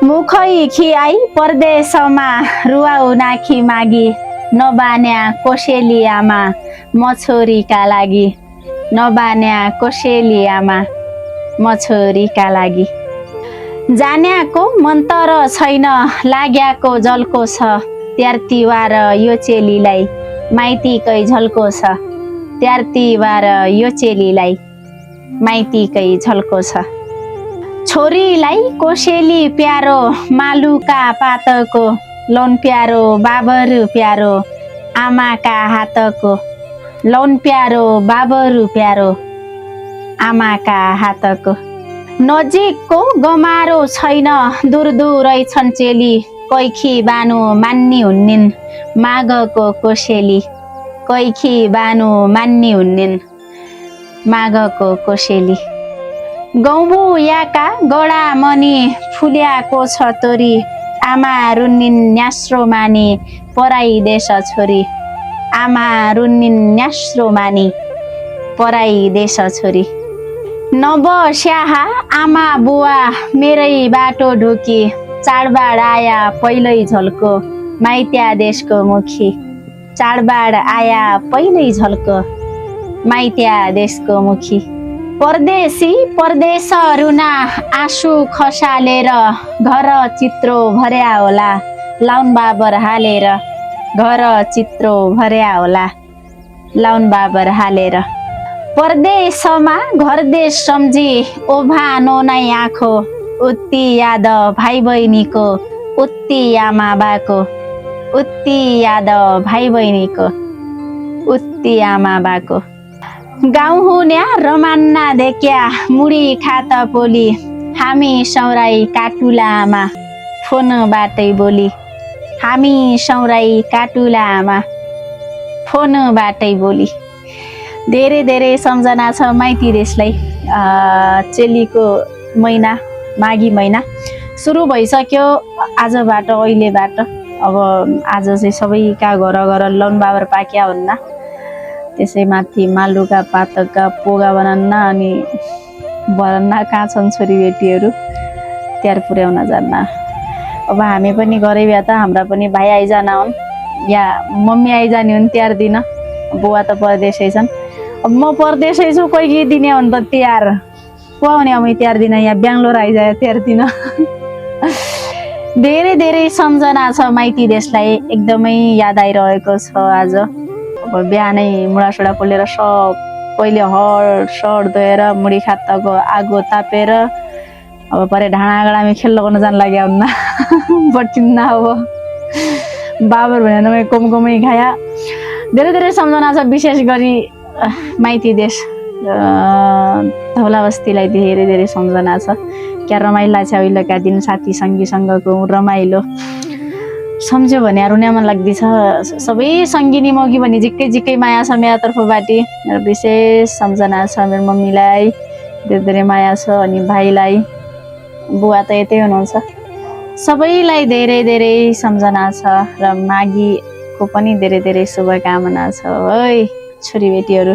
मुखै खियाई परदेशमा रुवाउ नाखी मागी नबान्या कोसेली आमा म छोरीका लागि नबान्या कोसेली आमा म छोरीका लागि जान्याको मन्तर छैन लाग्याको जल्को छ त्यार तिहार यो चेलीलाई माइतीकै झल्को छ त्यार तिहार यो चेलीलाई माइतीकै झल्को छ छोरीलाई कोसेली प्यारो मालुका पातको लौन प्यारो बाबरु प्यारो आमाका हातको लौन प्यारो बाबरु प्यारो आमाका हातको नजिकको गमारो छैन दूर दूरै छन् चेली कैखी बानु मान्नी हुन्निन् माघको कोसेली कैखी बानु मान्नी हुन्निन् माघको कोसेली गौबु याका गडा मनी फुल्याको छ तोरी आमा रुन्निन् न्यास्रो मानी पराई देश छोरी आमा रुन्निन् न्यास्रो मानी पराई देश छोरी नबस्याहा आमा बुवा मेरै बाटो ढोकी चाडबाड आया पहिल्यै झल्को माइत्या देशको मुखी चाडबाड आया पहिल्यै झल्को माइत्या देशको मुखी परदेशी परदेशरुना आँसु खसालेर घर चित्रो भर्या होला लाउन बाबर हालेर घर चित्रो भर्या होला लाउन बाबर हालेर परदेशमा घर देश सम्झी ओभानो नै आँखो उत्ति याद भाइ बहिनीको उत्ति आमा बाको उत्ति याद भाइ बहिनीको उत्ति आमा बाको गाउँ हुन्या रमान्ना देख्या मुडी खात पोली हामी सौराई काटुला आमा फोन बाटै बोली हामी सौराई काटुला आमा फोन बाटै बोली धेरै धेरै सम्झना छ माइती देशलाई चेलीको महिना माघी महिना सुरु भइसक्यो आजबाट अहिलेबाट अब आज चाहिँ सबैका घर घर लौन बाबर पाक्या हुन्न त्यसै माथि मालुका पातका पोगा बनाउन अनि बनाउन कहाँ छन् छोरीबेटीहरू त्यार पुर्याउन जान्न अब हामी पनि गरे भए त हाम्रा पनि भाइ आइजान हुन् या मम्मी आइजाने हुन् त्यार दिन बुवा त परदेशै छन् अब म परदेशै छु कोही दिने हो नि त तिहार को आउने अब तिहार दिन यहाँ बेङ्गलोर आइजायो तिहार दिन धेरै धेरै सम्झना छ माइती देशलाई एकदमै याद आइरहेको छ आज अब बिहानै मुढासुडा पोलेर पहिले हर धोएर मुढी खाताको आगो तापेर अब परे ढाँडागाडामा खेल्न गर्न जान लाग्यो हुन्न बटिन्न अब बाबर भनेर मैं कमकमै खाया धेरै धेरै सम्झना छ विशेष गरी माइती देश धौला बस्तीलाई धेरै धेरै सम्झना छ क्या रमाइलो छ उहिलेका दिन साथी सङ्गीसँगको रमाइलो सम्झ्यो भने रुने मन लाग्दैछ सबै सङ्गिनी मगी भने जिक्कै जिक्कै माया छ मेरो तर्फबाट र विशेष सम्झना छ मेरो मम्मीलाई धेरै धेरै माया छ अनि भाइलाई बुवा त यतै हुनुहुन्छ सबैलाई धेरै धेरै सम्झना छ र माघीको पनि धेरै धेरै शुभकामना छ है छोरीबेटीहरू।